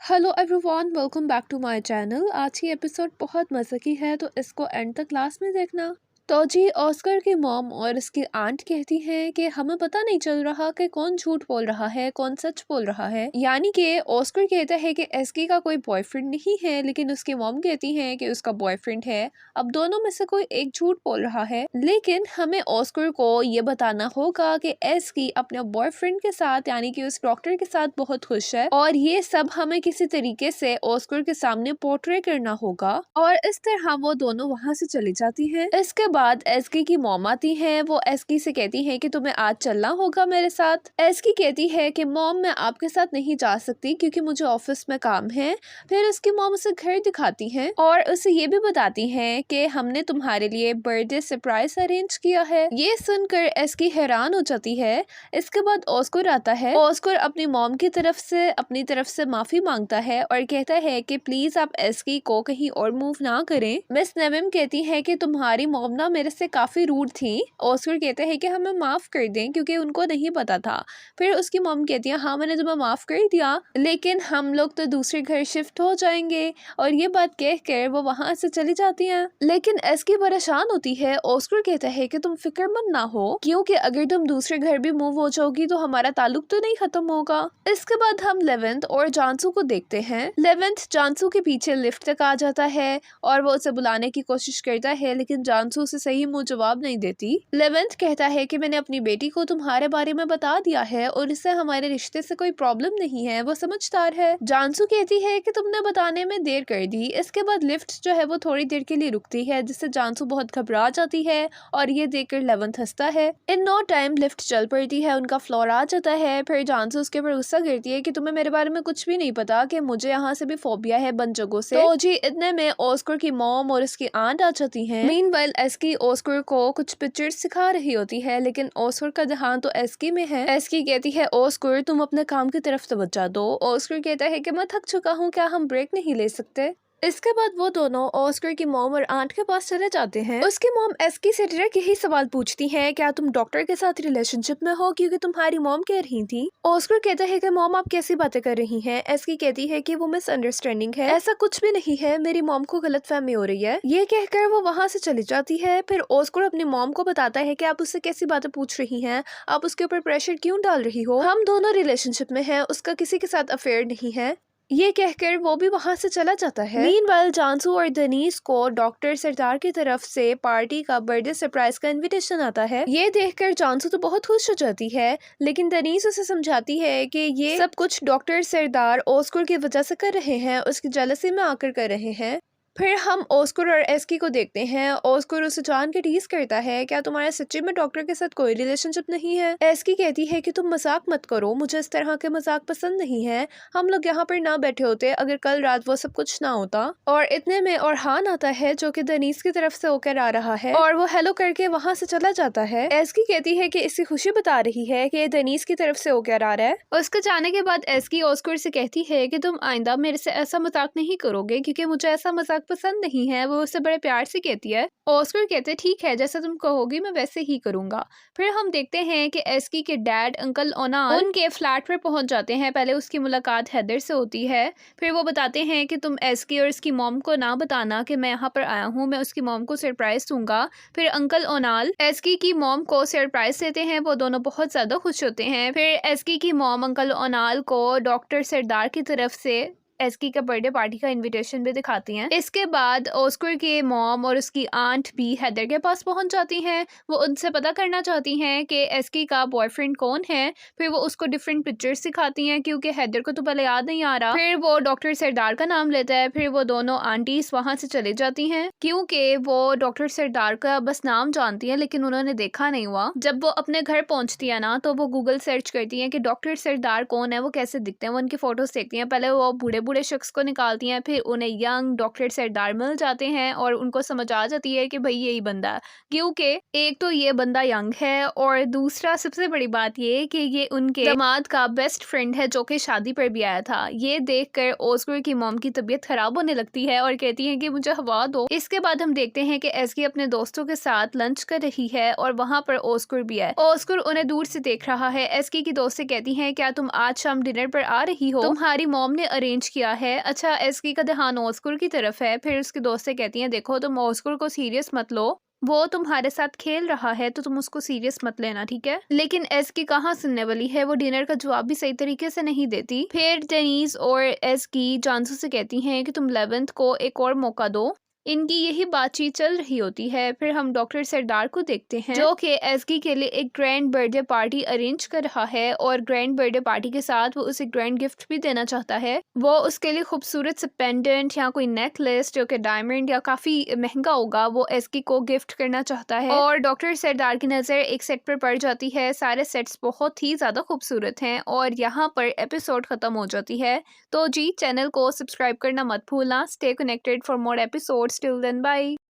Hello everyone, welcome back to my channel. आज की episode बहुत मज़े की है, तो इसको एंड तक क्लास में देखना। तो जी, ऑस्कर की मॉम और उसकी आंट कहती हैं कि हमें पता नहीं चल रहा कि कौन झूठ बोल रहा है, कौन सच बोल रहा है। यानी कि ऑस्कर कहता है कि एस्की का कोई बॉयफ्रेंड नहीं है, लेकिन उसकी मॉम कहती है कि उसका बॉयफ्रेंड है। अब दोनों में से कोई एक झूठ बोल रहा है, लेकिन हमें ऑस्कर को ये बताना होगा कि एस्की अपने बॉयफ्रेंड के साथ यानी कि उस डॉक्टर के साथ बहुत खुश है, और ये सब हमें किसी तरीके से ऑस्कर के सामने पोर्ट्रे करना होगा। और इस तरह वो दोनों वहाँ से चली जाती हैं। इसके बाद एस्की की मॉम आती है। वो एस्की से कहती है कि तुम्हें आज चलना होगा मेरे साथ। एस्की कहती है कि मॉम, मैं आपके साथ नहीं जा सकती क्योंकि मुझे ऑफिस में काम है। फिर उसकी मॉम उसे घर दिखाती है और उसे ये भी बताती है कि हमने तुम्हारे लिए बर्थडे सरप्राइज अरेंज किया है। ये सुनकर एस्की हैरान हो जाती है। इसके बाद ऑस्कर आता है। ऑस्कर अपनी मॉम की अपनी तरफ से माफी मांगता है और कहता है कि प्लीज आप एस्की को कहीं और मूव ना करें। मिस नेविम कहती है कि तुम्हारी मॉम ना मेरे से काफी रूड थी। ऑस्कर कहते हैं कि हमें माफ कर दें क्योंकि उनको नहीं पता था। फिर उसकी मॉम कहती है, हाँ मैंने तुम्हें माफ कर दिया, लेकिन हम लोग तो दूसरे घर शिफ्ट हो जाएंगे। और ये बात कहकर वो वहां से चली जाती हैं। लेकिन एस्की परेशान होती है। ऑस्कर कहता है कि तुम फिक्रमंद ना हो, क्योंकि अगर तुम दूसरे घर भी मूव हो जाओगी तो हमारा ताल्लुक तो नहीं खत्म होगा। इसके बाद हम लेवेंथ और जानसू को देखते हैं। लेवेंथ जानसू के पीछे लिफ्ट तक आ जाता है और वो उसे बुलाने की कोशिश करता है, लेकिन जानसू उसे सही मुंह जवाब नहीं देती। लेवेंथ कहता है कि मैंने अपनी बेटी को तुम्हारे बारे में बता दिया है और इससे हमारे रिश्ते से कोई प्रॉब्लम नहीं है, वो समझदार है। जानसू कहती है कि तुमने बताने में देर कर दी। इसके बाद लिफ्ट जो है वो थोड़ी देर के लिए रुकती है, जिससे जानसू बहुत घबरा जाती है और ये देखकर लेवेंथ हंसता है। इन नो टाइम लिफ्ट चल पड़ती है, उनका फ्लोर आ जाता है। फिर जानसू उसके ऊपर गुस्सा करती है कि तुम्हें मेरे बारे में कुछ भी नहीं पता, कि मुझे यहाँ से भी फोबिया है बंद जगहों से। तो जी, इतने में ऑस्कर की मॉम और उसकी आंट आ जाती हैं। मीनवाइल एस्की ऑस्कर को कुछ पिक्चर्स सिखा रही होती है, लेकिन ऑस्कर का ध्यान तो एस्की में है। एस्की कहती है, ऑस्कर तुम अपने काम की तरफ तवज्जो दो। ऑस्कर कहता है कि मैं थक चुका हूँ, क्या हम ब्रेक नहीं ले सकते। इसके बाद वो दोनों ऑस्कर की मॉम और आंट के पास चले जाते हैं। उसकी मॉम एस्की से डायरेक्ट यही सवाल पूछती है, क्या तुम डॉक्टर के साथ रिलेशनशिप में हो, क्योंकि तुम्हारी मॉम कह रही थी। ऑस्कर कहता है कि मॉम आप कैसी बातें कर रही हैं। एस्की कहती है कि वो मिसअंडरस्टैंडिंग है, ऐसा कुछ भी नहीं है, मेरी मॉम को गलतफहमी हो रही है। ये कहकर वो वहाँ से चली जाती है। फिर ऑस्कर अपनी मॉम को बताता है कि आप उससे कैसी बातें पूछ रही हैं, आप उसके ऊपर प्रेशर क्यों डाल रही हो, हम दोनों रिलेशनशिप में हैं, उसका किसी के साथ अफेयर नहीं है। ये कहकर वो भी वहां से चला जाता है। मीनवाइल जानसू और दनीश को डॉक्टर सरदार की तरफ से पार्टी का बर्थडे सरप्राइज का इनविटेशन आता है। ये देखकर जानसू तो बहुत खुश हो जाती है, लेकिन दनीश उसे समझाती है कि ये सब कुछ डॉक्टर सरदार ऑस्कर की वजह से कर रहे हैं, उसकी जेलसी में आकर कर रहे हैं। फिर हम ऑस्कर और एस्की को देखते हैं। ऑस्कर उसे जान के टीज करता है, क्या तुम्हारा सच्ची में डॉक्टर के साथ कोई रिलेशनशिप नहीं है। एस्की कहती है कि तुम मजाक मत करो, मुझे इस तरह के मजाक पसंद नहीं है, हम लोग यहाँ पर ना बैठे होते अगर कल रात वो सब कुछ ना होता। और इतने में ऑरहान आता है, जो कि दनीश की तरफ से होकर आ रहा है, और वो हेलो करके वहाँ से चला जाता है। एस्की कहती है कि इसकी खुशी बता रही है कि दनीश की तरफ से होकर आ रहा है। उसके जाने के बाद एस्की ऑस्कर से कहती है कि तुम आइंदा मेरे से ऐसा मजाक नहीं करोगे, क्योंकि मुझे ऐसा मजाक पसंद नहीं है। वो उसे बड़े प्यार से कहती है। ऑस्कर कहते ठीक है, जैसा तुम कहोगी मैं वैसे ही करूंगा। फिर हम देखते हैं कि एस्की के डैड अंकल ओनाल उनके फ्लैट पर पहुंच जाते हैं। पहले उसकी मुलाकात हैदर से होती है। फिर वो बताते हैं कि तुम एस्की और उसकी मॉम को ना बताना कि मैं यहाँ पर आया हूँ, मैं उसकी मॉम को सरप्राइज दूंगा। फिर अंकल ओनाल एस्की की मॉम को सरप्राइज देते हैं। वो दोनों बहुत ज्यादा खुश होते हैं। फिर एस्की की मॉम अंकल ओनाल को डॉक्टर सरदार की तरफ से एस्की का बर्थडे पार्टी का इनविटेशन भी दिखाती हैं। इसके बाद ऑस्कर के मॉम और उसकी आंट भी हैदर के पास पहुंच जाती हैं। वो उनसे पता करना चाहती हैं कि एस्की का बॉयफ्रेंड कौन है। फिर वो उसको डिफरेंट पिक्चर्स दिखाती हैं, क्योंकि हैदर को तो पहले याद नहीं आ रहा। फिर वो डॉक्टर सरदार का नाम लेता है। फिर वो दोनों आंटीज वहां से चले जाती हैं, क्योंकि वो डॉक्टर सरदार का बस नाम जानती है, लेकिन उन्होंने देखा नहीं हुआ। जब वो अपने घर पहुंचती है ना, तो वो गूगल सर्च करती है कि डॉक्टर सरदार कौन है, वो कैसे दिखते हैं। वो उनकी फोटोज देखती हैं। पहले वो बूढ़े शख्स को निकालती हैं, फिर उन्हें यंग डॉक्टर सरदार मिल जाते हैं और उनको समझ आ जाती है कि भाई यही बंदा है, क्योंकि एक तो ये बंदा यंग है और दूसरा सबसे बड़ी बात ये कि ये उनके दामाद का बेस्ट फ्रेंड है, जो कि शादी पर भी आया था। ये देखकर ऑस्कर की मॉम की तबीयत खराब होने लगती है और कहती है कि मुझे हवा दो। इसके बाद हम देखते हैं कि एस्की अपने दोस्तों के साथ लंच कर रही है और वहां पर ऑस्कर भी है। ऑस्कर उन्हें दूर से देख रहा है। एस्की की दोस्त से कहती है, क्या तुम आज शाम डिनर पर आ रही हो, तुम्हारी मॉम ने अरेंज किया है। अच्छा, एसकी का ध्यान ऑस्कर की तरफ है। फिर उसके दोस्त से कहती हैं, देखो तुम ऑस्कर को सीरियस मत लो, वो तुम्हारे साथ खेल रहा है तो तुम उसको सीरियस मत लेना, ठीक है। लेकिन एसकी कहाँ सुनने वाली है, वो डिनर का जवाब भी सही तरीके से नहीं देती। फिर डेनीज और एसकी जानसू से कहती हैं कि तुम 11th को एक और मौका दो। इनकी यही बातचीत चल रही होती है। फिर हम डॉक्टर सरदार को देखते हैं जो कि एसकी के लिए एक ग्रैंड बर्थडे पार्टी अरेंज कर रहा है और ग्रैंड बर्थडे पार्टी के साथ वो उसे ग्रैंड गिफ्ट भी देना चाहता है। वो उसके लिए खूबसूरत से पेंडेंट या कोई नेकलेस जो कि डायमंड या काफी महंगा होगा वो एसकी को गिफ्ट करना चाहता है। और डॉक्टर सरदार की नजर एक सेट पर पड़ जाती है। सारे सेट्स बहुत ही ज्यादा खूबसूरत हैं और यहाँ पर एपिसोड खत्म हो जाती है। तो जी, चैनल को सब्सक्राइब करना मत भूलना। Stay connected for more episodes. Till then, bye.